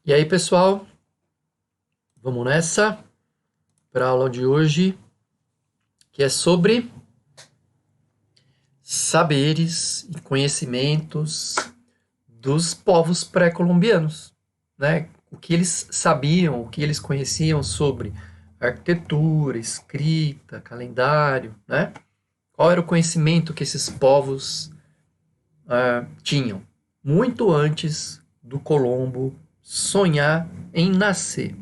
E aí, pessoal, vamos nessa para a aula de hoje, que é sobre saberes e conhecimentos dos povos pré-colombianos, né? O que eles sabiam, o que eles conheciam sobre arquitetura, escrita, calendário, né? Qual era o conhecimento que esses povos tinham muito antes do Colombo sonhar em nascer.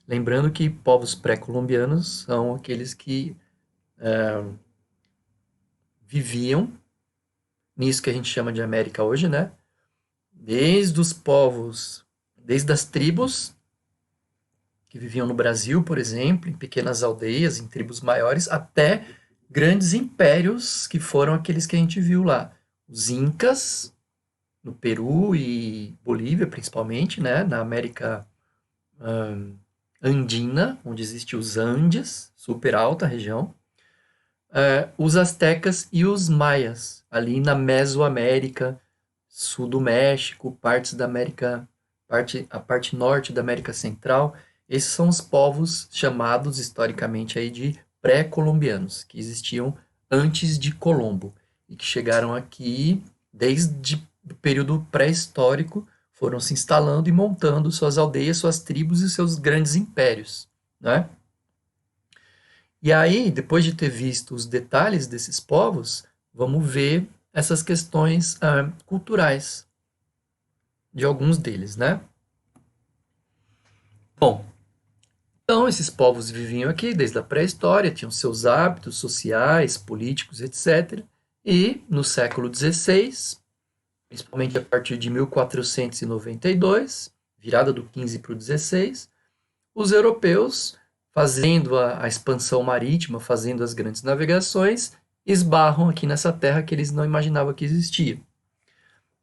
Lembrando que povos pré-colombianos são aqueles que viviam nisso que a gente chama de América hoje, né? Desde os povos, desde as tribos que viviam no Brasil, por exemplo, em pequenas aldeias, em tribos maiores, até grandes impérios que foram aqueles que a gente viu lá. Os Incas, no Peru e Bolívia, principalmente, né? Na América Andina, onde existe os Andes, super alta região. Os astecas e os maias, ali na Mesoamérica, sul do México, partes da América, a parte norte da América Central. Esses são os povos chamados historicamente aí de pré-colombianos, que existiam antes de Colombo e que chegaram aqui desde o período pré-histórico, foram se instalando e montando suas aldeias, suas tribos e seus grandes impérios, né? E aí, depois de ter visto os detalhes desses povos, vamos ver essas questões culturais de alguns deles, né? Bom, então esses povos viviam aqui desde a pré-história, tinham seus hábitos sociais, políticos, etc. E no século XVI, principalmente a partir de 1492, virada do 15 para o 16, os europeus, fazendo a expansão marítima, fazendo as grandes navegações, esbarram aqui nessa terra que eles não imaginavam que existia.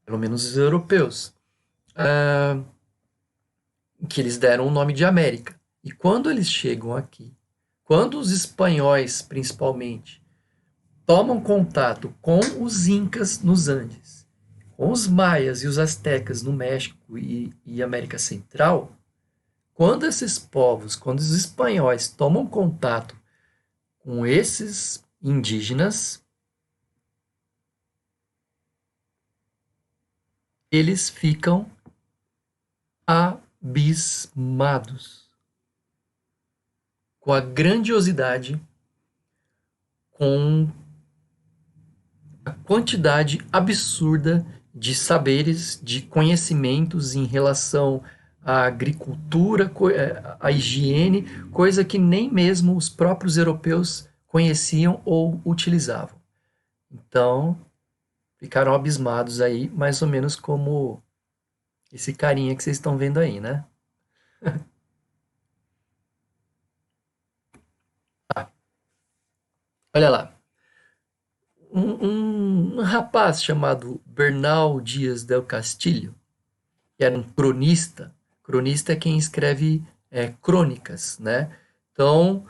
Pelo menos os europeus. Que eles deram o nome de América. E quando eles chegam aqui, quando os espanhóis, principalmente, tomam contato com os incas nos Andes, com os maias e os astecas no México e América Central, quando esses povos, quando os espanhóis tomam contato com esses indígenas, eles ficam abismados com a grandiosidade, com a quantidade absurda de saberes, de conhecimentos em relação à agricultura, à higiene, coisa que nem mesmo os próprios europeus conheciam ou utilizavam. Então, ficaram abismados aí, mais ou menos como esse carinha que vocês estão vendo aí, né? Olha lá. Um rapaz chamado Bernal Dias del Castillo, que era um cronista. Cronista é quem escreve crônicas, né? Então,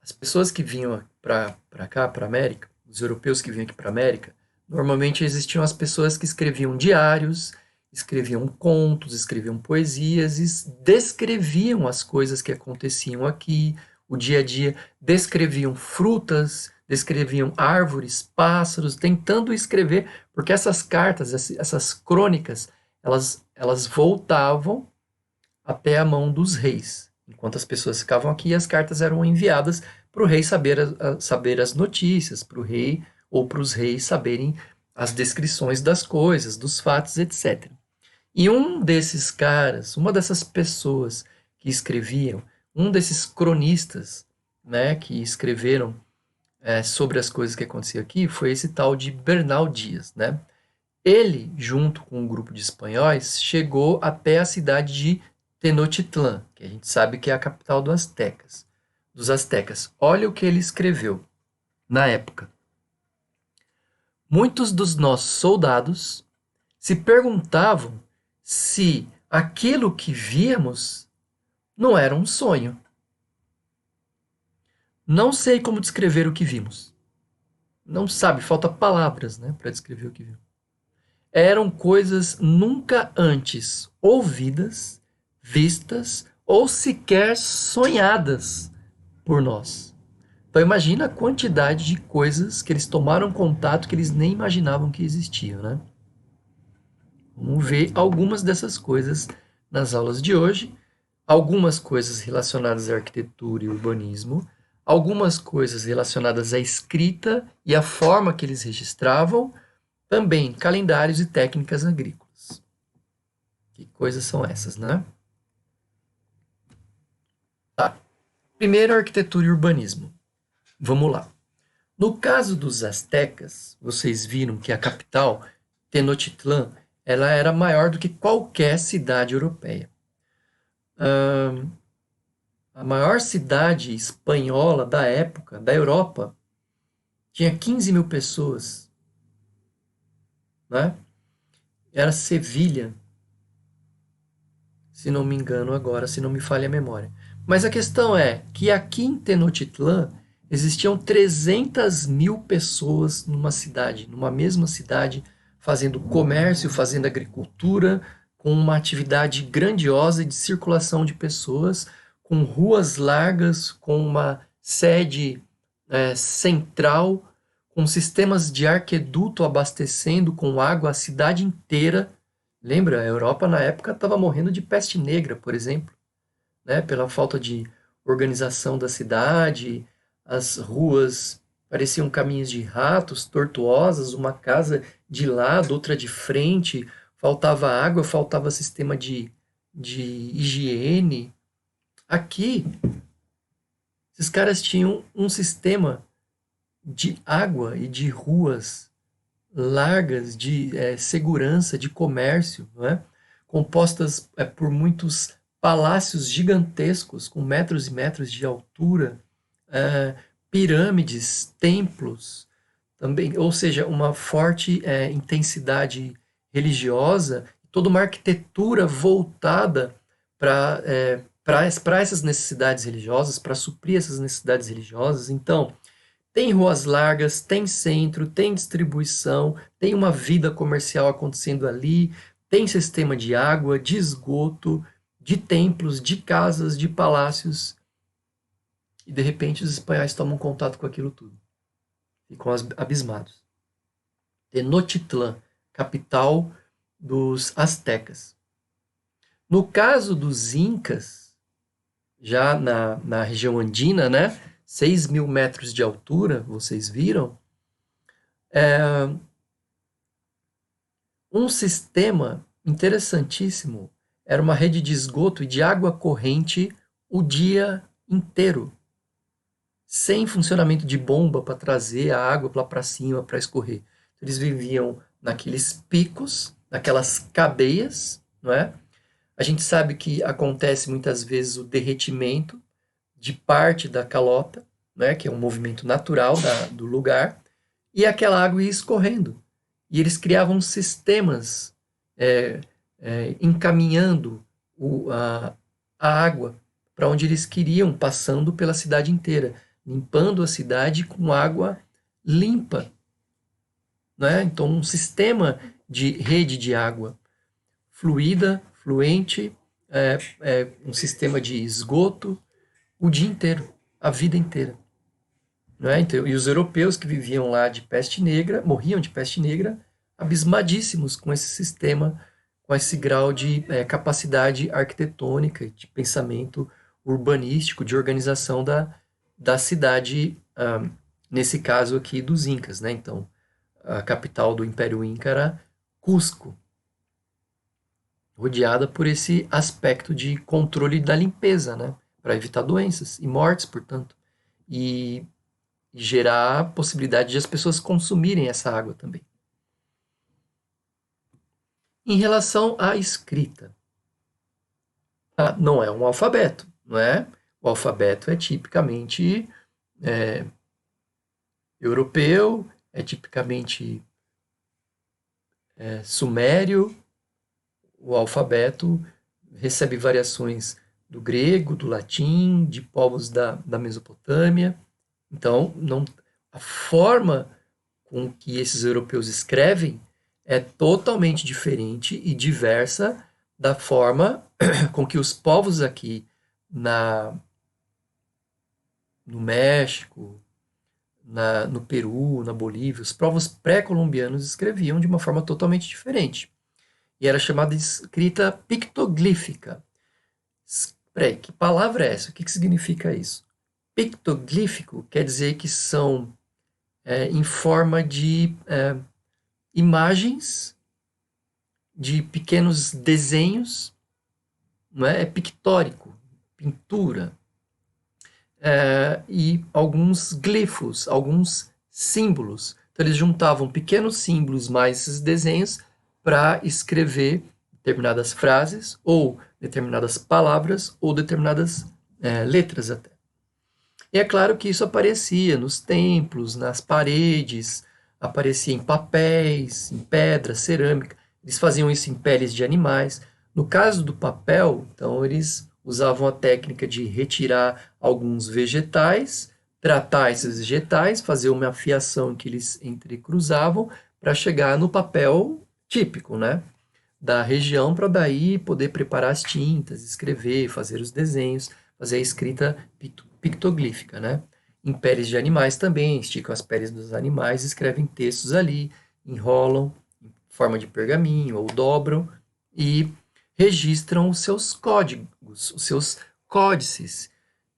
as pessoas que vinham para cá, para a América, os europeus que vinham aqui para a América, normalmente existiam as pessoas que escreviam diários, escreviam contos, escreviam poesias e descreviam as coisas que aconteciam aqui, o dia a dia, descreviam frutas, descreviam árvores, pássaros, tentando escrever, porque essas cartas, essas crônicas, elas voltavam até a mão dos reis. Enquanto as pessoas ficavam aqui, as cartas eram enviadas para o rei saber as notícias, para o rei ou para os reis saberem as descrições das coisas, dos fatos, etc. E um desses caras, uma dessas pessoas que escreviam, um desses cronistas, né, que escreveram sobre as coisas que aconteciam aqui, foi esse tal de Bernal Dias, né? Ele, junto com um grupo de espanhóis, chegou até a cidade de Tenochtitlan, que a gente sabe que é a capital dos astecas. Olha o que ele escreveu na época. Muitos dos nossos soldados se perguntavam se aquilo que víamos não era um sonho. Não sei como descrever o que vimos. Não sabe, falta palavras, né, para descrever o que vimos. eram coisas nunca antes ouvidas, vistas ou sequer sonhadas por nós. Então imagina a quantidade de coisas que eles tomaram contato que eles nem imaginavam que existiam, né? Vamos ver algumas dessas coisas nas aulas de hoje. Algumas coisas relacionadas à arquitetura e urbanismo, algumas coisas relacionadas à escrita e à forma que eles registravam, também calendários e técnicas agrícolas. Que coisas são essas, né? Tá. Primeiro, arquitetura e urbanismo. Vamos lá. No caso dos astecas, vocês viram que a capital, Tenochtitlan, ela era maior do que qualquer cidade europeia. A maior cidade espanhola da época, da Europa, tinha 15 mil pessoas, né? Era Sevilha, se não me engano agora, se não me falha a memória. Mas a questão é que aqui em Tenochtitlan existiam 300 mil pessoas numa cidade, numa mesma cidade, fazendo comércio, fazendo agricultura, com uma atividade grandiosa de circulação de pessoas, com ruas largas, com uma sede central, com sistemas de arqueduto abastecendo com água a cidade inteira. Lembra, a Europa na época estava morrendo de peste negra, por exemplo, né? Pela falta de organização da cidade, as ruas pareciam caminhos de ratos, tortuosas, uma casa de lado, outra de frente, faltava água, faltava sistema de higiene. Aqui, esses caras tinham um sistema de água e de ruas largas, de segurança, de comércio, não é? Compostas por muitos palácios gigantescos, com metros e metros de altura, pirâmides, templos, também, ou seja, uma forte intensidade religiosa, toda uma arquitetura voltada para essas necessidades religiosas, para suprir essas necessidades religiosas. Então, tem ruas largas, tem centro, tem distribuição, tem uma vida comercial acontecendo ali, tem sistema de água, de esgoto, de templos, de casas, de palácios. E de repente os espanhóis tomam contato com aquilo tudo. Ficam abismados. Tenochtitlan, capital dos astecas. No caso dos incas, já na região andina, né? 6 mil metros de altura, vocês viram, um sistema interessantíssimo. Era uma rede de esgoto e de água corrente o dia inteiro, sem funcionamento de bomba para trazer a água lá para cima, para escorrer. Eles viviam naqueles picos, naquelas cadeias, não é? A gente sabe que acontece muitas vezes o derretimento de parte da calota, né, que é um movimento natural do lugar, e aquela água ia escorrendo. E eles criavam sistemas encaminhando a água para onde eles queriam, passando pela cidade inteira, limpando a cidade com água limpa. Né? Então, um sistema de rede de água fluida, fluente, um sistema de esgoto o dia inteiro, a vida inteira. Não é? Então, e os europeus que viviam lá de peste negra, morriam de peste negra, abismadíssimos com esse sistema, com esse grau de capacidade arquitetônica, de pensamento urbanístico, de organização da cidade, nesse caso aqui dos Incas. Né? Então, a capital do Império Inca era Cusco, rodeada por esse aspecto de controle da limpeza, né? Para evitar doenças e mortes, portanto. E gerar a possibilidade de as pessoas consumirem essa água também. Em relação à escrita, não é um alfabeto, não é? O alfabeto é tipicamente europeu, é tipicamente sumério. O alfabeto recebe variações do grego, do latim, de povos da Mesopotâmia. Então, a forma com que esses europeus escrevem é totalmente diferente e diversa da forma com que os povos aqui no México, no Peru, na Bolívia, os povos pré-colombianos escreviam de uma forma totalmente diferente. E era chamada de escrita pictoglífica. Peraí, que palavra é essa? O que significa isso? Pictoglífico quer dizer que são em forma de imagens, de pequenos desenhos, não é? É pictórico, pintura, e alguns glifos, alguns símbolos. Então eles juntavam pequenos símbolos mais esses desenhos para escrever determinadas frases, ou determinadas palavras, ou determinadas letras até. E é claro que isso aparecia nos templos, nas paredes, aparecia em papéis, em pedra, cerâmica. Eles faziam isso em peles de animais. No caso do papel, então, eles usavam a técnica de retirar alguns vegetais, tratar esses vegetais, fazer uma afiação que eles entrecruzavam para chegar no papel típico, né, da região, para daí poder preparar as tintas, escrever, fazer os desenhos, fazer a escrita pictoglífica, né? Em peles de animais também, esticam as peles dos animais, escrevem textos ali, enrolam em forma de pergaminho ou dobram e registram os seus códigos, os seus códices.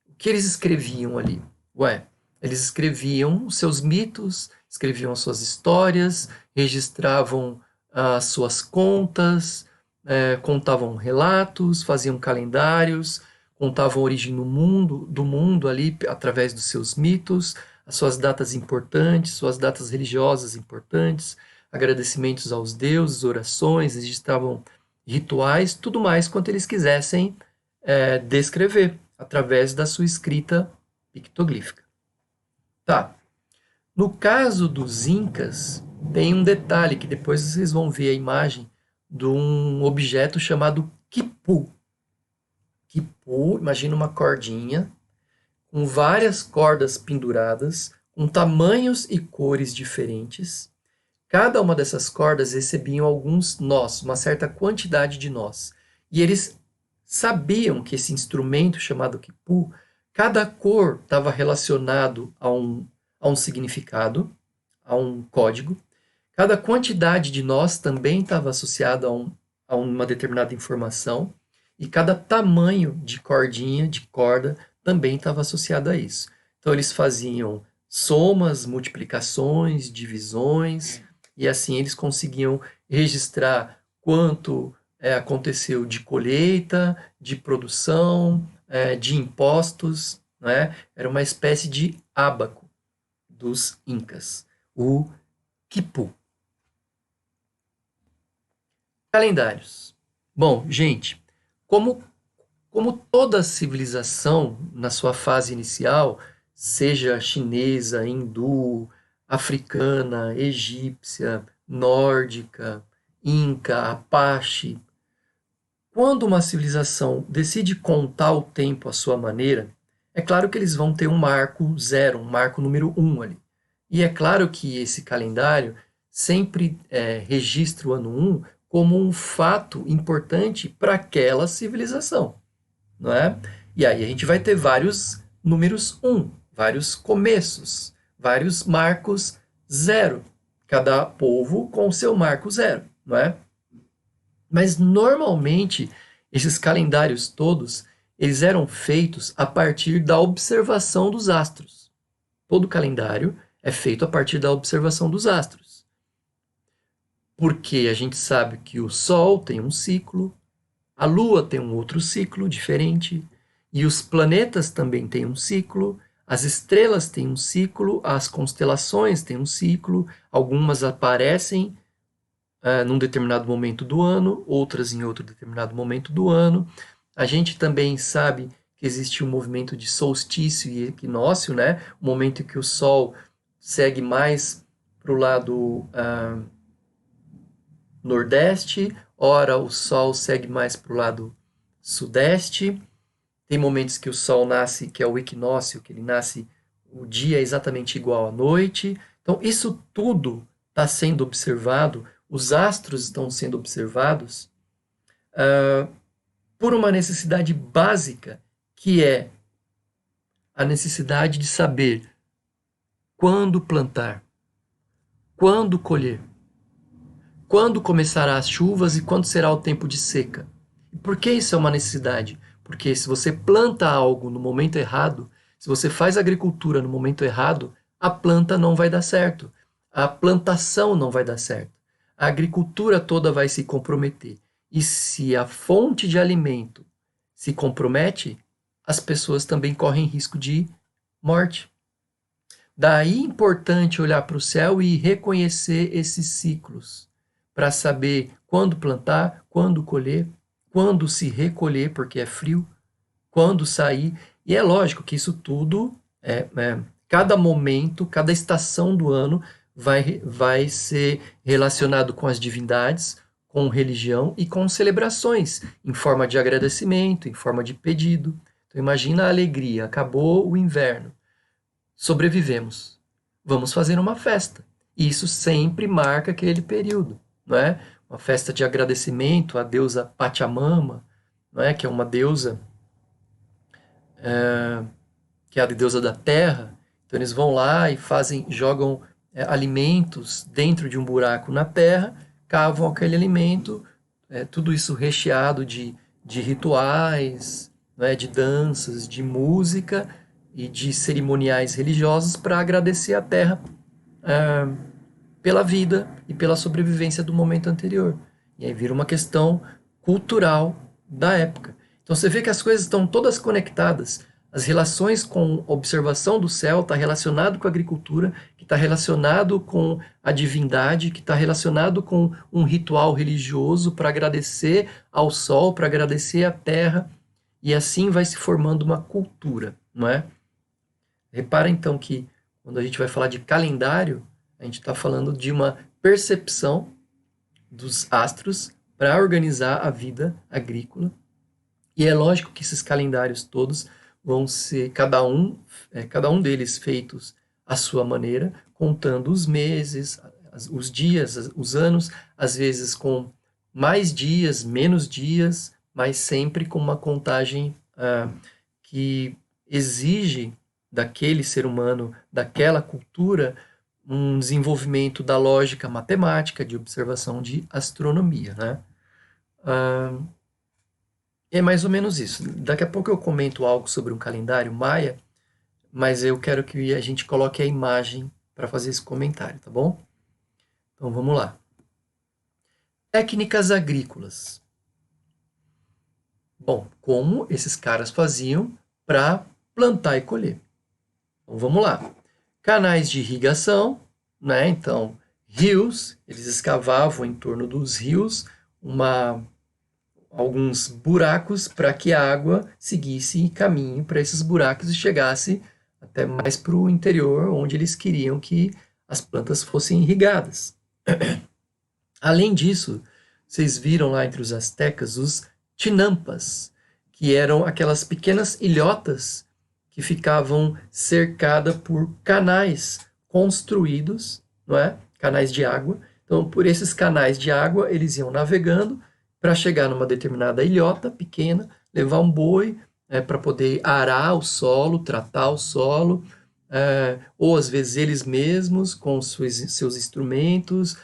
O que eles escreviam ali? Ué, eles escreviam os seus mitos, escreviam as suas histórias, registravam as suas contas, contavam relatos, faziam calendários, contavam a origem do mundo ali através dos seus mitos, as suas datas importantes, suas datas religiosas importantes, agradecimentos aos deuses, orações, registravam rituais, tudo mais quanto eles quisessem descrever através da sua escrita pictoglífica. Tá. No caso dos incas, tem um detalhe que depois vocês vão ver a imagem de um objeto chamado quipu. Quipu, imagina uma cordinha com várias cordas penduradas, com tamanhos e cores diferentes. Cada uma dessas cordas recebiam alguns nós, uma certa quantidade de nós. E eles sabiam que esse instrumento chamado quipu, cada cor estava relacionado a um significado, a um código. Cada quantidade de nós também estava associada a uma determinada informação. E cada tamanho de cordinha, de corda, também estava associado a isso. Então eles faziam somas, multiplicações, divisões, e assim eles conseguiam registrar quanto aconteceu de colheita, de produção, de impostos, né? Era uma espécie de ábaco dos incas, o quipu. Calendários. Bom, gente, como toda civilização na sua fase inicial, seja chinesa, hindu, africana, egípcia, nórdica, inca, apache, quando uma civilização decide contar o tempo à sua maneira, é claro que eles vão ter um marco zero, um marco número um ali. E é claro que esse calendário sempre registra o ano 1 como um fato importante para aquela civilização, não é? E aí a gente vai ter vários números 1, vários começos, vários marcos zero, cada povo com o seu marco zero, não é? Mas normalmente esses calendários todos, eles eram feitos a partir da observação dos astros. Todo calendário é feito a partir da observação dos astros. Porque a gente sabe que o Sol tem um ciclo, a Lua tem um outro ciclo diferente, e os planetas também têm um ciclo, as estrelas têm um ciclo, as constelações têm um ciclo, algumas aparecem num determinado momento do ano, outras em outro determinado momento do ano. A gente também sabe que existe um movimento de solstício e equinócio, né? O momento em que o Sol segue mais para o lado nordeste, ora o Sol segue mais para o lado sudeste. Tem momentos que o Sol nasce, que é o equinócio, que ele nasce, o dia é exatamente igual à noite. Então, isso tudo está sendo observado os astros estão sendo observados por uma necessidade básica, que é a necessidade de saber quando plantar, quando colher, quando começará as chuvas e quando será o tempo de seca. E por que isso é uma necessidade? Porque se você planta algo no momento errado, se você faz agricultura no momento errado, a planta não vai dar certo. A plantação não vai dar certo. A agricultura toda vai se comprometer. E se a fonte de alimento se compromete, as pessoas também correm risco de morte. Daí é importante olhar para o céu e reconhecer esses ciclos, para saber quando plantar, quando colher, quando se recolher, porque é frio, quando sair. E é lógico que isso tudo, cada momento, cada estação do ano vai ser relacionado com as divindades, com religião e com celebrações, em forma de agradecimento, em forma de pedido. Então imagina a alegria, acabou o inverno, sobrevivemos, vamos fazer uma festa. E isso sempre marca aquele período, não é? Uma festa de agradecimento à deusa Pachamama, não é? Que é uma deusa que é a deusa da terra. Então eles vão lá e jogam alimentos dentro de um buraco na terra, cavam aquele alimento, tudo isso recheado de rituais, né, de danças, de música e de cerimoniais religiosos para agradecer a terra pela vida e pela sobrevivência do momento anterior. E aí vira uma questão cultural da época. Então você vê que as coisas estão todas conectadas. As relações com observação do céu está relacionado com a agricultura, que está relacionado com a divindade, que está relacionado com um ritual religioso para agradecer ao sol, para agradecer à terra, e assim vai se formando uma cultura, não é? Repara então que quando a gente vai falar de calendário, a gente está falando de uma percepção dos astros para organizar a vida agrícola. E é lógico que esses calendários todos vão ser, cada um deles feitos à sua maneira, contando os meses, os dias, os anos, às vezes com mais dias, menos dias, mas sempre com uma contagem que exige daquele ser humano, daquela cultura, um desenvolvimento da lógica matemática, de observação de astronomia, né? É mais ou menos isso. Daqui a pouco eu comento algo sobre um calendário maia, mas eu quero que a gente coloque a imagem para fazer esse comentário, tá bom? Então vamos lá. Técnicas agrícolas. Bom, como esses caras faziam para plantar e colher? Então vamos lá. Canais de irrigação, né? Então, rios, eles escavavam em torno dos rios alguns buracos para que a água seguisse caminho para esses buracos e chegasse até mais para o interior, onde eles queriam que as plantas fossem irrigadas. Além disso, vocês viram lá entre os astecas os tinampas, que eram aquelas pequenas ilhotas que ficavam cercadas por canais construídos, não é? Canais de água. Então, por esses canais de água, eles iam navegando para chegar numa determinada ilhota pequena, levar um boi para poder arar o solo, tratar o solo, ou às vezes eles mesmos com seus instrumentos,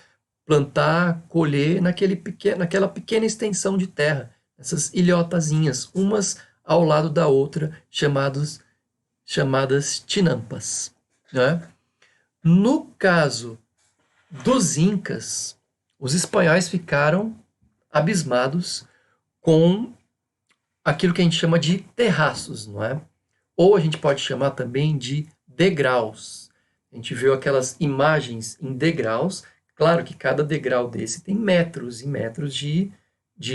plantar, colher naquela pequena extensão de terra, essas ilhotazinhas, umas ao lado da outra, chamadas tinampas, né? No caso dos incas, os espanhóis ficaram abismados com aquilo que a gente chama de terraços, não é? Ou a gente pode chamar também de degraus. A gente viu aquelas imagens em degraus. Claro que cada degrau desse tem metros e metros de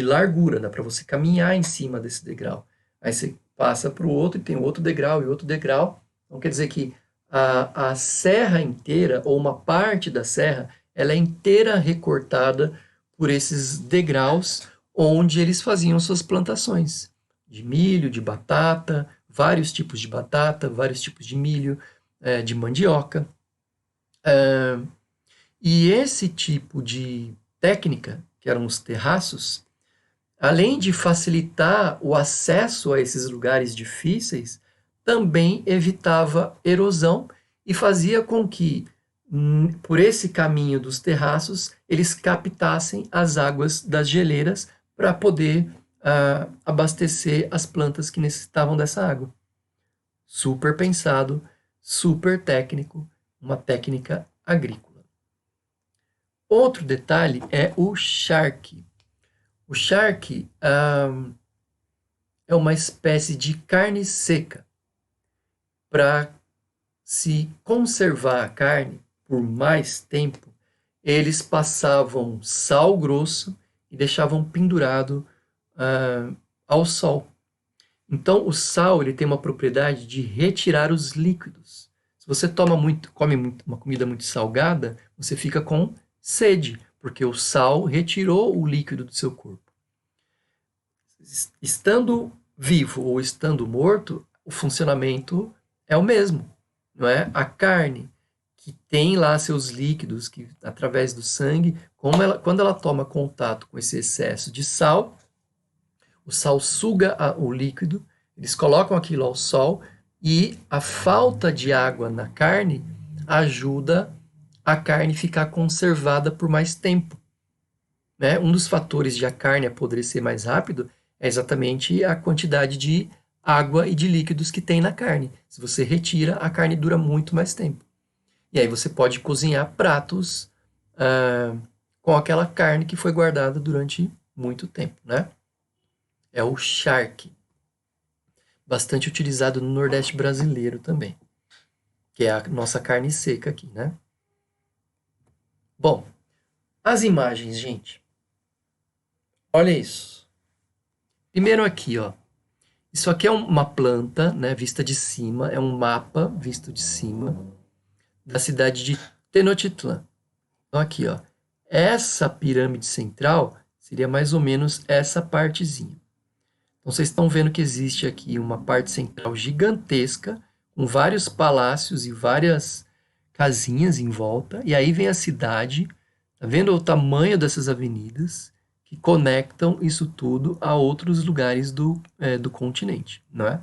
largura, dá para você caminhar em cima desse degrau. Aí você passa para o outro e tem outro degrau e outro degrau. Então quer dizer que a serra inteira, ou uma parte da serra, ela é inteira recortada por esses degraus onde eles faziam suas plantações de milho, de batata, vários tipos de batata, vários tipos de milho, de mandioca. E esse tipo de técnica, que eram os terraços, além de facilitar o acesso a esses lugares difíceis, também evitava erosão e fazia com que, por esse caminho dos terraços, eles captassem as águas das geleiras para poder abastecer as plantas que necessitavam dessa água. Super pensado, super técnico, uma técnica agrícola. Outro detalhe é o charque. O charque é uma espécie de carne seca. Para se conservar a carne por mais tempo, eles passavam sal grosso e deixavam pendurado ao sol. Então, o sal ele tem uma propriedade de retirar os líquidos. Se você come uma comida muito salgada, você fica com sede, porque o sal retirou o líquido do seu corpo. Estando vivo ou estando morto, o funcionamento é o mesmo, não é? A carne que tem lá seus líquidos que através do sangue, quando ela toma contato com esse excesso de sal, o sal suga o líquido, eles colocam aquilo ao sol e a falta de água na carne ajuda a carne ficar conservada por mais tempo. Né? Um dos fatores de a carne apodrecer mais rápido é exatamente a quantidade de água e de líquidos que tem na carne. Se você retira, a carne dura muito mais tempo. E aí você pode cozinhar pratos com aquela carne que foi guardada durante muito tempo, né? É o charque. Bastante utilizado no Nordeste brasileiro também. Que é a nossa carne seca aqui, né? Bom, as imagens, gente. Olha isso. Primeiro aqui, ó. Isso aqui é uma planta, né, vista de cima, é um mapa visto de cima da cidade de Tenochtitlan. Então aqui, ó, essa pirâmide central seria mais ou menos essa partezinha. Então vocês estão vendo que existe aqui uma parte central gigantesca, com vários palácios e várias casinhas em volta, e aí vem a cidade, tá vendo o tamanho dessas avenidas? Que conectam isso tudo a outros lugares do continente, não é?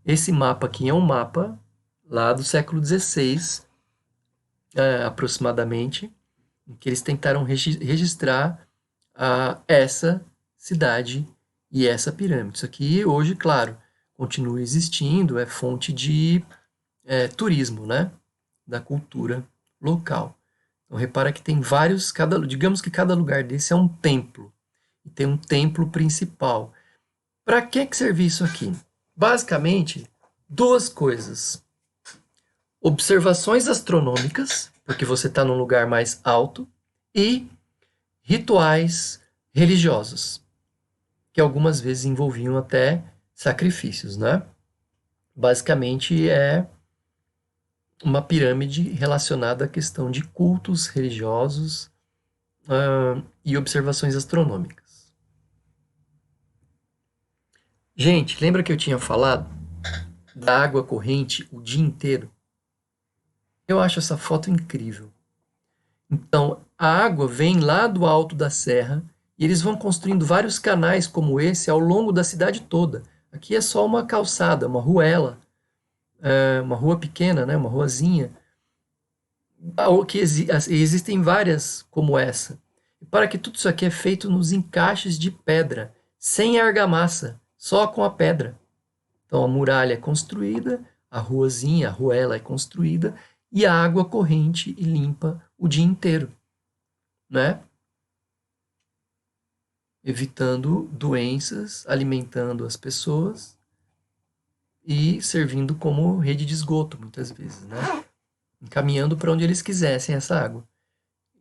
Esse mapa aqui é um mapa lá do século XVI, aproximadamente, em que eles tentaram registrar essa cidade e essa pirâmide. Isso aqui hoje, claro, continua existindo, é fonte de turismo, né? Da cultura local. Então repara que tem vários, digamos que cada lugar desse é um templo. E tem um templo principal. Para que servir isso aqui? Basicamente, duas coisas. Observações astronômicas, porque você está num lugar mais alto, e rituais religiosos, que algumas vezes envolviam até sacrifícios, né? Basicamente é uma pirâmide relacionada à questão de cultos religiosos e observações astronômicas. Gente, lembra que eu tinha falado da água corrente o dia inteiro? Eu acho essa foto incrível. Então, a água vem lá do alto da serra e eles vão construindo vários canais como esse ao longo da cidade toda. Aqui é só uma calçada, uma ruela, uma rua pequena, né? Uma ruazinha. Existem várias como essa. E para que tudo isso aqui é feito nos encaixes de pedra, sem argamassa, só com a pedra. Então a muralha é construída, a ruazinha, a ruela é construída e a água corrente e limpa o dia inteiro, né? Evitando doenças, alimentando as pessoas e servindo como rede de esgoto, muitas vezes, né? Encaminhando para onde eles quisessem essa água.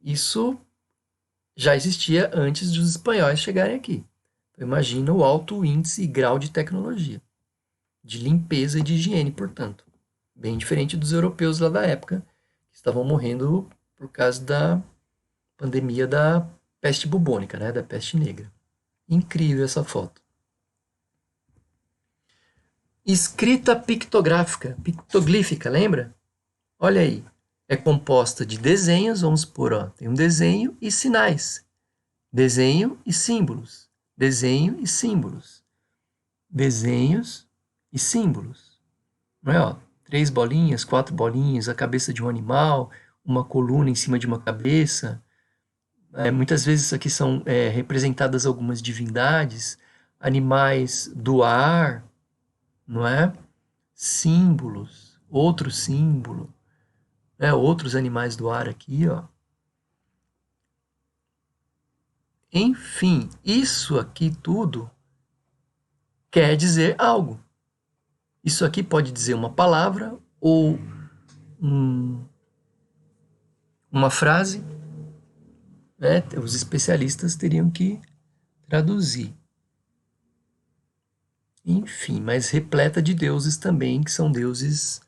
Isso já existia antes dos espanhóis chegarem aqui. Então, imagina o alto índice e grau de tecnologia, de limpeza e de higiene, portanto. Bem diferente dos europeus lá da época, que estavam morrendo por causa da pandemia da peste bubônica, né? Da peste negra. Incrível essa foto. Escrita pictográfica, pictoglífica, lembra? Olha aí. É composta de desenhos, vamos supor, ó, tem um desenho e sinais. Desenho e símbolos. Desenho e símbolos. Desenhos e símbolos. Não é, ó? 3 bolinhas, 4 bolinhas, a cabeça de um animal, uma coluna em cima de uma cabeça. Muitas vezes aqui são representadas algumas divindades, animais do ar, não é? Símbolos, outro símbolo, né? Outros animais do ar aqui, ó. Enfim, isso aqui tudo quer dizer algo. Isso aqui pode dizer uma palavra ou uma frase, né? Os especialistas teriam que traduzir. Enfim, mas repleta de deuses também, que são deuses,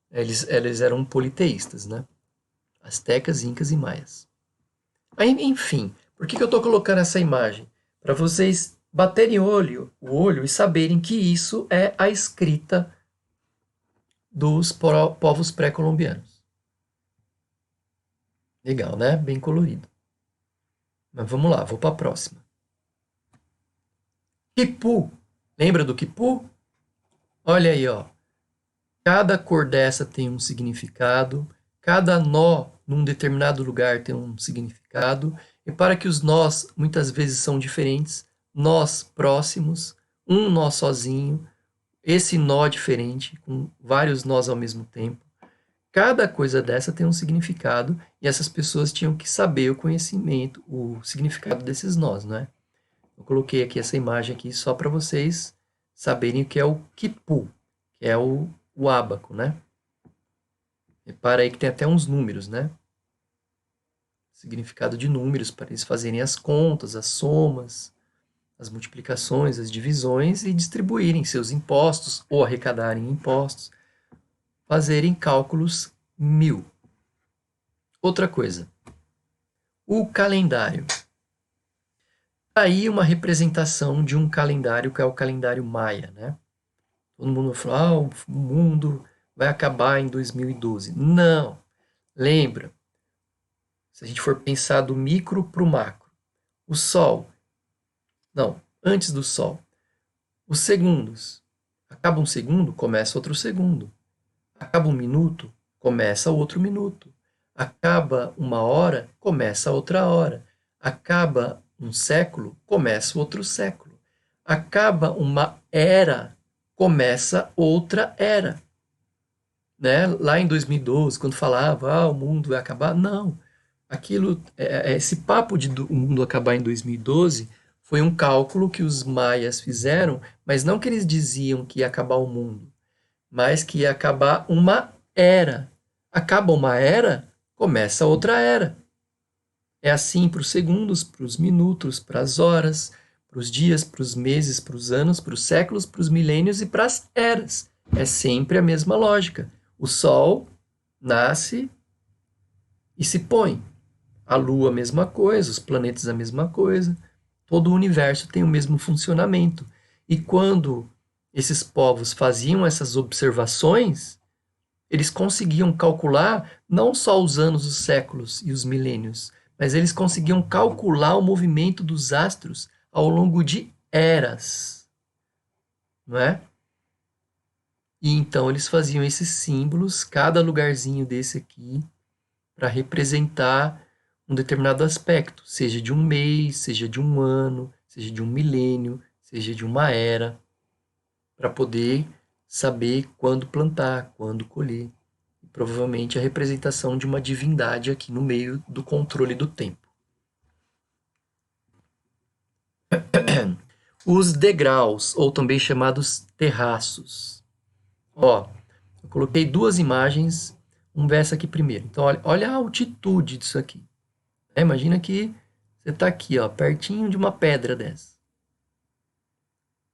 eles eram politeístas, né? Astecas, incas e maias. Aí, enfim, por que eu estou colocando essa imagem? Para vocês baterem o olho e saberem que isso é a escrita dos povos pré-colombianos. Legal, né? Bem colorido. Mas vamos lá, vou para a próxima. Quipu. Lembra do quipu? Olha aí, ó. Cada cor dessa tem um significado, cada nó num determinado lugar tem um significado, e para que os nós muitas vezes são diferentes, nós próximos, um nó sozinho, esse nó diferente, com vários nós ao mesmo tempo. Cada coisa dessa tem um significado e essas pessoas tinham que saber o conhecimento, o significado desses nós, né? Eu coloquei aqui essa imagem aqui só para vocês saberem o que é o quipu, que é o ábaco, né? Repara aí que tem até uns números, né? Significado de números para eles fazerem as contas, as somas, as multiplicações, as divisões e distribuírem seus impostos ou arrecadarem impostos, fazerem cálculos 1000. Outra coisa, o calendário. Aí uma representação de um calendário que é o calendário maia, né? Todo mundo fala, o mundo vai acabar em 2012. Não. Lembra, se a gente for pensar do micro para o macro, o Sol, não, antes do Sol, os segundos. Acaba um segundo, começa outro segundo. Acaba um minuto, começa outro minuto. Acaba uma hora, começa outra hora. Acaba um século, começa outro século. Acaba uma era, começa outra era. Né? Lá em 2012, quando falava, o mundo vai acabar, não. Aquilo, esse papo de o mundo acabar em 2012 foi um cálculo que os maias fizeram, mas não que eles diziam que ia acabar o mundo, mas que ia acabar uma era. Acaba uma era, começa outra era. É assim para os segundos, para os minutos, para as horas, para os dias, para os meses, para os anos, para os séculos, para os milênios e para as eras. É sempre a mesma lógica. O Sol nasce e se põe. A Lua, a mesma coisa, os planetas, a mesma coisa. Todo o universo tem o mesmo funcionamento. E quando esses povos faziam essas observações, eles conseguiam calcular não só os anos, os séculos e os milênios, mas eles conseguiam calcular o movimento dos astros ao longo de eras, não é? E então eles faziam esses símbolos, cada lugarzinho desse aqui, para representar um determinado aspecto, seja de um mês, seja de um ano, seja de um milênio, seja de uma era, para poder saber quando plantar, quando colher. E provavelmente a representação de uma divindade aqui no meio do controle do tempo. Os degraus, ou também chamados terraços. Ó, eu coloquei duas imagens, vamos ver essa aqui primeiro. Então, olha a altitude disso aqui. Imagina que você está aqui, ó, pertinho de uma pedra dessa.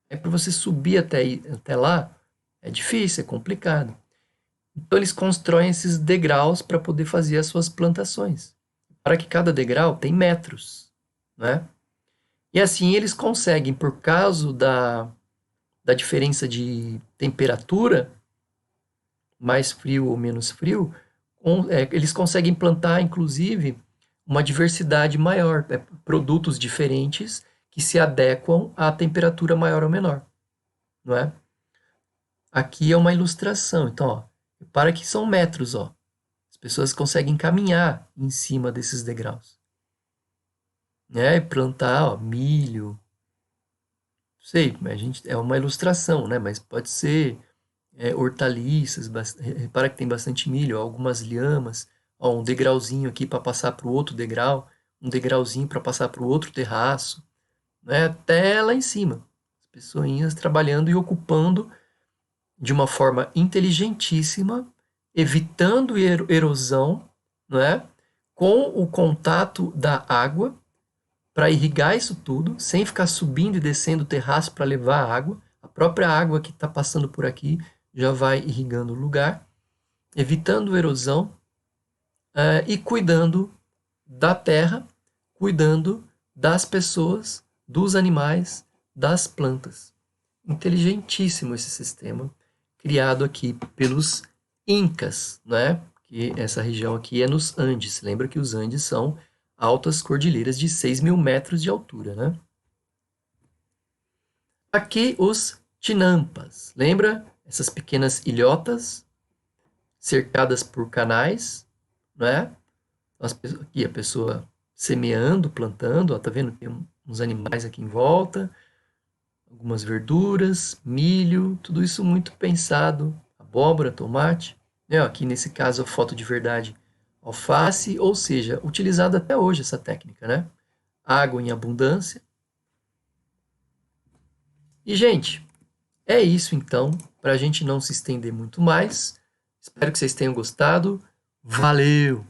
Para você subir até lá, é difícil, é complicado. Então, eles constroem esses degraus para poder fazer as suas plantações. Para que cada degrau tem metros, né? E assim eles conseguem, por causa da diferença de temperatura, mais frio ou menos frio, eles conseguem plantar, inclusive, uma diversidade maior, produtos diferentes que se adequam à temperatura maior ou menor, não é? Aqui é uma ilustração, então, ó, repara que são metros, ó. As pessoas conseguem caminhar em cima desses degraus, né? E plantar, ó, milho, sei, a gente, é uma ilustração, né? Mas pode ser hortaliças, repara que tem bastante milho, ó, algumas lhamas, ó, um degrauzinho aqui para passar para o outro degrau, um degrauzinho para passar para o outro terraço, né? Até lá em cima. As pessoinhas trabalhando e ocupando de uma forma inteligentíssima, evitando erosão, não é? Com o contato da água para irrigar isso tudo, sem ficar subindo e descendo o terraço para levar a água. A própria água que está passando por aqui já vai irrigando o lugar, evitando erosão e cuidando da terra, cuidando das pessoas, dos animais, das plantas. Inteligentíssimo esse sistema, criado aqui pelos Incas, né? Que essa região aqui é nos Andes. Lembra que os Andes são altas cordilheiras de 6.000 metros de altura, né? Aqui os Tinampas. Lembra? Essas pequenas ilhotas cercadas por canais, né? Aqui a pessoa semeando, plantando, ó, tá vendo? Tem uns animais aqui em volta, algumas verduras, milho, tudo isso muito pensado, abóbora, tomate, né? Aqui nesse caso a foto de verdade, alface, ou seja, utilizada até hoje essa técnica, né? Água em abundância. E, gente, é isso então, para a gente não se estender muito mais. Espero que vocês tenham gostado. Valeu!